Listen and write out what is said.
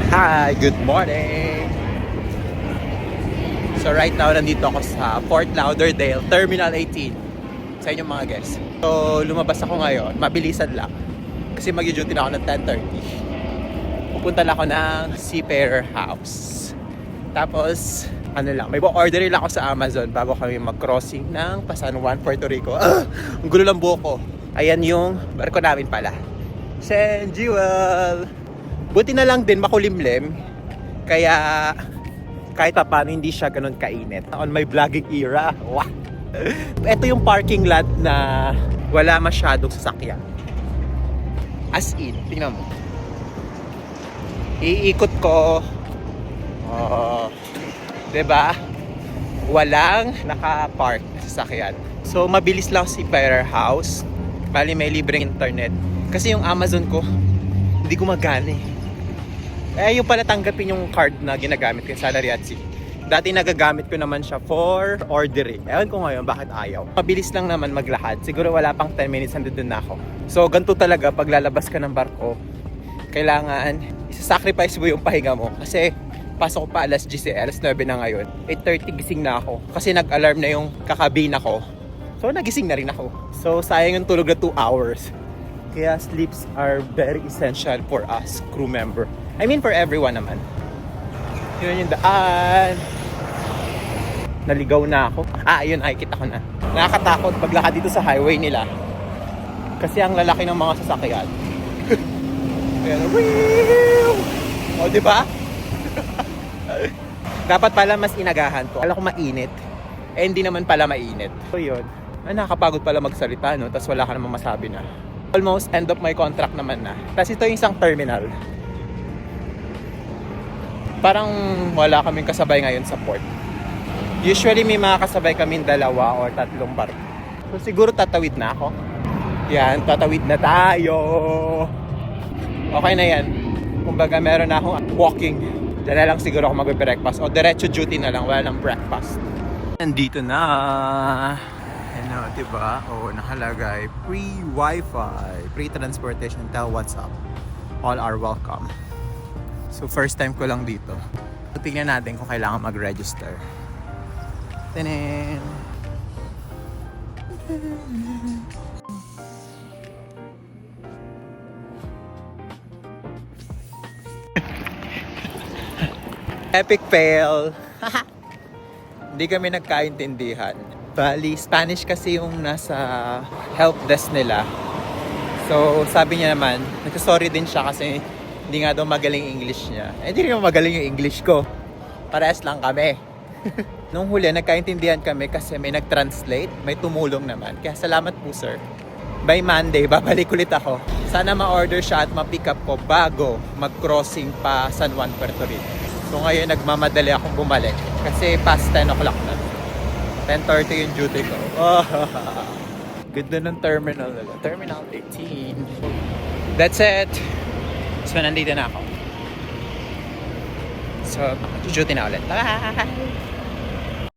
Hi, good morning! So right now, nandito ako sa Fort Lauderdale, Terminal 18 sa inyong mga guests. So lumabas ako ngayon, mabilisan lang kasi mag-duty na ako ng 10:30. Pupunta lang ako ng Seafarer House. Tapos, may order lang ako sa Amazon bago kami mag-crossing ng San Juan, Puerto Rico. Ang gulo lang buhok ko. Ayan yung barko namin pala. San Jewel! Buti na lang din makulimlim. Kaya kahit pa paano hindi siya ganun kainit. On my vlogging era. Wow. Ito yung parking lot na wala masyadong sasakyan. As in, tingnan mo. Iikot ko. Diba? Walang naka-park na sasakyan. So mabilis lang si Seafarer House. Bali may libreng internet. Kasi yung Amazon ko hindi gumagana eh. Yung pala tanggapin yung card na ginagamit ko sa Lariatsi. Dati nagagamit ko naman siya for ordering. Ewan ko ngayon bakit ayaw. Mabilis lang naman maglakad. Siguro wala pang 10 minutes nandun na ako. So ganito talaga pag lalabas ka ng barko. Kailangan isa-sacrifice mo yung pahinga mo. Kasi pasok ko pa alas 10, alas 9 na ngayon. 8:30 gising na ako. Kasi nag-alarm na yung kakabina ko. So nagising na rin ako. So sayang yung tulog na 2 hours. Kaya sleeps are very essential for us crew member. I mean for everyone naman. Yun yung daan. Naligaw na ako. Ayun, nakikita ko na. Nakakatakot paglakad dito sa highway nila. Kasi ang lalaki ng mga sasakyan. Pero, o, diba? Dapat pala mas inagahan to. Alam ko mainit. Hindi naman pala mainit. So yun. Nakakapagod pala magsalita, no? Tapos wala ka namang masabi na. Almost end of my contract naman na. Tapos ito yung isang terminal. Parang wala kaming kasabay ngayon sa port. Usually may mga kasabay kaming 2 or 3 barko. So siguro tatawid na ako. Yan, tatawid na tayo. Okay na yan. Kumbaga meron na akong walking. Diyan na lang siguro ako mag-breakfast. O diretso duty na lang, wala nang breakfast. Nandito na. Ano, diba? O, nakalagay. Free wifi. Free transportation. Tell what's up. All are welcome. So first time ko lang dito. So, tingnan natin kung kailangan mag-register. Tanin! Epic fail! Hindi kami nagkaintindihan. Bali, Spanish kasi yung nasa help desk nila. So sabi niya naman, nagsasorry din siya kasi hindi nga daw magaling English niya. Hindi rin magaling yung English ko. Parehas lang kami. Nung huli, nagkaintindihan kami kasi may nag-translate, may tumulong naman. Kaya salamat po sir. By Monday, babalik ulit ako. Sana ma-order siya at ma-pick up ko bago mag-crossing pa San Juan, Puerto Rico. So ngayon, nagmamadali akong bumalik kasi past 10 o'clock na. 10:30 yung duty ko. Ganda ng terminal nila. Terminal 18. That's it. So, nandito na ako. So, duty na ulit. Bye!